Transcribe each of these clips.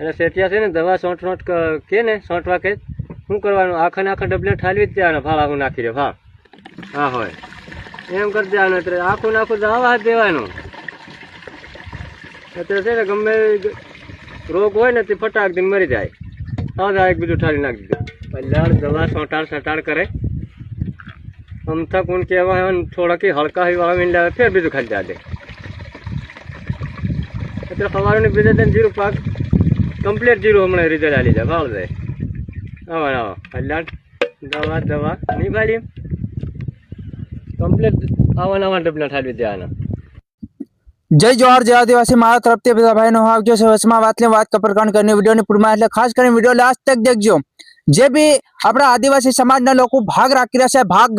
અને સેઠિયા છે ને દવા સોંટ કે ને સોંટવા કે શું કરવાનું, આખા ને આખા ડબલે ઠાલવી જ દેવાના, ફાળ આખું નાખી દે ફાળ હા હોય એમ કરી દેવાનું. એટલે આખું નાખું દવા જ દેવાનું. એટલે છે ને ગમે રોગ હોય ને તે ફટાક દઈને મરી જાય. હા એક બીજું ઠાલી નાખી દીધું. પહેલાં દવા સટાડ કરે અમથા કોણ કહેવાય થોડા કે હળકા વાળા મીંડા ફેર બીજું ખાલી દે. એટલે સવારની બીજા દિન જીરું પાક કમ્પ્લીટ જીરું હમણાં રિઝલ્ટ આવી જાય ભાવ જાય. આવા પહેલાં દવા નહીં પાડી કમ્પ્લીટ આવા ડબલા ઠાલવી દેવાના. જય જોહાર જય આદિવાસી મારા તરફથી બધા ભાઈનો આવજો છે. વચમાં વાત કપરકાંડ કરીને વિડીયોની પૂર્ણમાં એટલે ખાસ કરીને વિડીયો લાસ્ટ તક દેખજો. જે બી આપણા આદિવાસી સમાજના લોકો ભાગ રાખી રહ્યા છે, ભાગ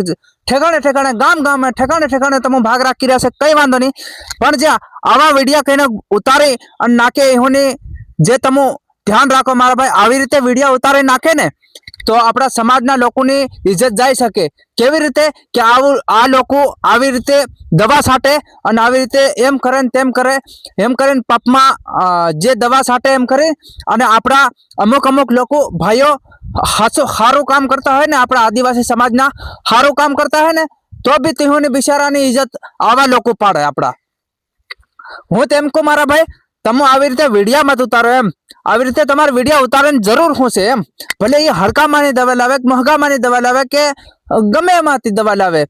ઠેકાણે ગામ ઠેકાણે તમે ભાગ રાખી રહ્યા છે, કઈ વાંધો નહીં. પણ જે આવા વિડીયો કહીને ઉતારી અને નાખે એની જે તમે ધ્યાન રાખો મારા ભાઈ. આવી રીતે વિડીયો ઉતારી નાખે ને તો આપણા સમાજના લોકોની ઇજ્જત જાય શકે. કેવી રીતે કે આ લોકો આવી રીતે દવા છાંટે અને આવી રીતે એમ કરે ને તેમ કરે એમ કરીને પાપમાં જે દવા છાંટે એમ કરે અને આપણા અમુક લોકો ભાઈઓ સારું કામ કરતા હોય ને, આપણા આદિવાસી સમાજના સારું કામ કરતા હોય ને તો બી તેઓની બિચારાની ઇજ્જત આવા લોકો પાડે આપણા. હું તેમ કહું મારા ભાઈ, તમે આવી રીતે વિડીયા મત ઉતારો એમ. આવી રીતે તમારે વિડીયો ઉતારવાની જરૂર શું છે એમ. ભલે એ હડકામાંની દવા લાવે કે મોંઘામાંની દવા લાવે કે ગમે એમાંથી દવા લાવે,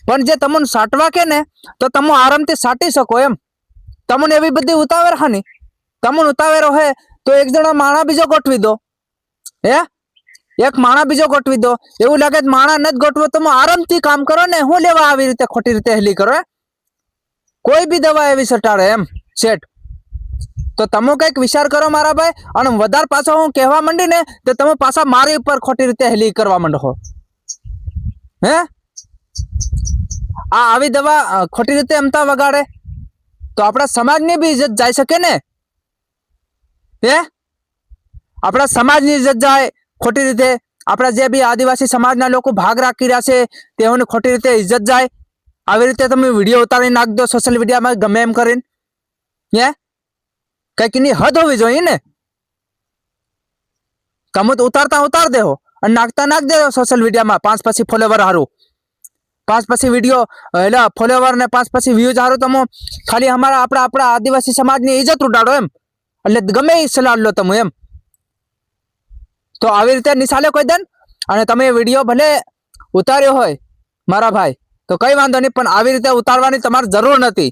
પણ જે તમને સાટવા કે ને તો તમે આરામથી સાટી શકો એમ. તમને એવી બધી ઉતાવળ હાની, તમને ઉતાવળ હોય તો એક જણો માણા બીજો ગોઠવી દો. એક માણા બીજો ગોઠવી દો. એવું લાગે માણા નથી ગોઠવો તમે આરામથી કામ કરો ને. હું લેવા આવી રીતે ખોટી રીતે હેલી કરો કોઈ બી દવા એવી સટાડે એમ સેટ. તો તમે કઈક વિચાર કરો મારા ભાઈ. અને વધારે પાછો હું કહેવા માંડી ને તો તમે પાછા મારી ઉપર ખોટી રીતે હેલી કરવા માંડો. આવી દવા ખોટી રીતે એમતા વગાડે તો આપણા સમાજની બી ઇજ્જત જાય શકે ને. આપણા સમાજની ઇજ્જત જાય ખોટી રીતે. આપણા જે બી આદિવાસી સમાજના લોકો ભાગ રાખી રહ્યા છે તેઓની ખોટી રીતે ઇજ્જત જાય. આવી રીતે તમે વિડીયો ઉતારી નાખ દો સોશિયલ મીડિયામાં ગમે એમ કરીને. કઈક એની હદ હોવી જોઈએ ને. તમે તો ઉતાર દેવો અને નાખ દેવો સોશિયલ મીડિયામાં 5 પછી ફોલોવર હારું, 5 પછી વિડીયો એટલે ફોલોવર ને 5 પછી વ્યૂઝ હારું. તમે ખાલી આપણા આદિવાસી સમાજની ઇજ્જત ઉડાડો એમ. એટલે ગમે એ સલાહ લો તમે એમ. તો આવી રીતે નિશાલે કોઈ દન અને તમે વિડીયો ભલે ઉતાર્યો હોય મારા ભાઈ તો કઈ વાંધો નહીં, પણ આવી રીતે ઉતારવાની તમારે જરૂર નથી.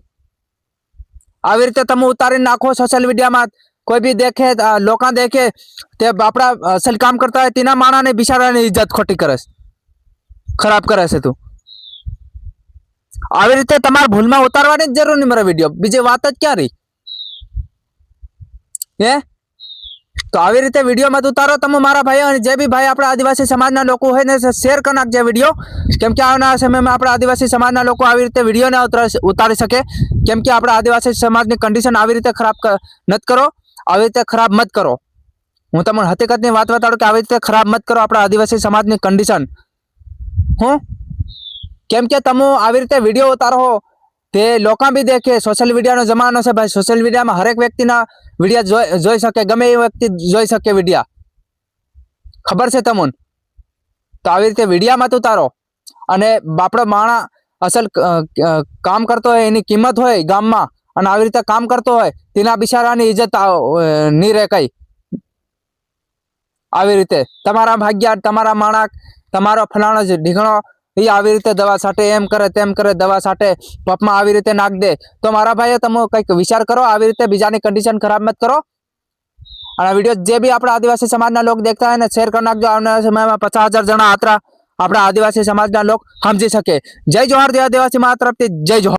આવી રીતે તમે ઉતારી નાખો સોશિયલ મીડિયામાં, કોઈ બી દેખે લોકો દેખે તે આપણા અસલ કામ કરતા હોય તેના માણાને બિચારાની ઇજ્જત ખોટી કરે છે, ખરાબ કરે છે. તું આવી રીતે તમારે ભૂલમાં ઉતારવાની જ જરૂર નહીં મારા વિડીયો. બીજી વાત જ ક્યાં રહી. તો આવી રીતે વિડીયો મત ઉતારો તમે મારા ભાઈઓ. અને જે બી ભાઈ આપણા આદિવાસી સમાજના લોકો હોય ને શેર કરી નાખજે વિડીયો. કેમ કે આવનારા સમયમાં આપણા આદિવાસી સમાજના લોકો આવી રીતે વિડીયો ના ઉતારી શકે. કેમ કે આપણા આદિવાસી સમાજની કન્ડિશન આવી રીતે ખરાબ મત કરો, આવી રીતે ખરાબ મત કરો. હું તમને હકીકતની વાત બતાડું કે આવી રીતે ખરાબ મત કરો આપણા આદિવાસી સમાજની કન્ડિશન. કેમ કે તમે આવી રીતે વિડીયો ઉતારો તે લોકો બી દેખે. સોશિયલ મીડિયાનો જમાનો છે ભાઈ. સોશિયલ મીડિયામાં હરેક વ્યક્તિના વિડીયો જોઈ શકે, ગમે એ વ્યક્તિ જોઈ શકે વિડીયા. ખબર છે તમને? તો આવી રીતે વિડીયામાં ઉતારો. અને બાપડો માણા અસલ કામ કરતો હોય એની કિંમત હોય ગામમાં અને આવી રીતે કામ કરતો હોય તેના બિચારાની ઇજ્જત નહીં રહે કઈ. આવી રીતે તમારા ભાગ્યા તમારા માણા તમારો ફલાણો જ ઢીકણો એ આવી રીતે દવા છાંટે, એમ કરે તેમ કરે, દવા છાંટે પપમાં આવી રીતે નાખ દે. તો મારા ભાઈઓ તમે કંઈક વિચાર કરો. આવી રીતે બીજાની કન્ડિશન ખરાબ મત કરો. અને વિડીયો જે બી આપણા આદિવાસી સમાજના લોકો દેખતા હોય ને શેર કરી નાખજો. આવનારા સમયમાં 50,000 જણા આપણા આદિવાસી સમાજના લોકો સમજી શકે. જય જોહાર જય આદિવાસી મારા તરફથી જય જોહાર.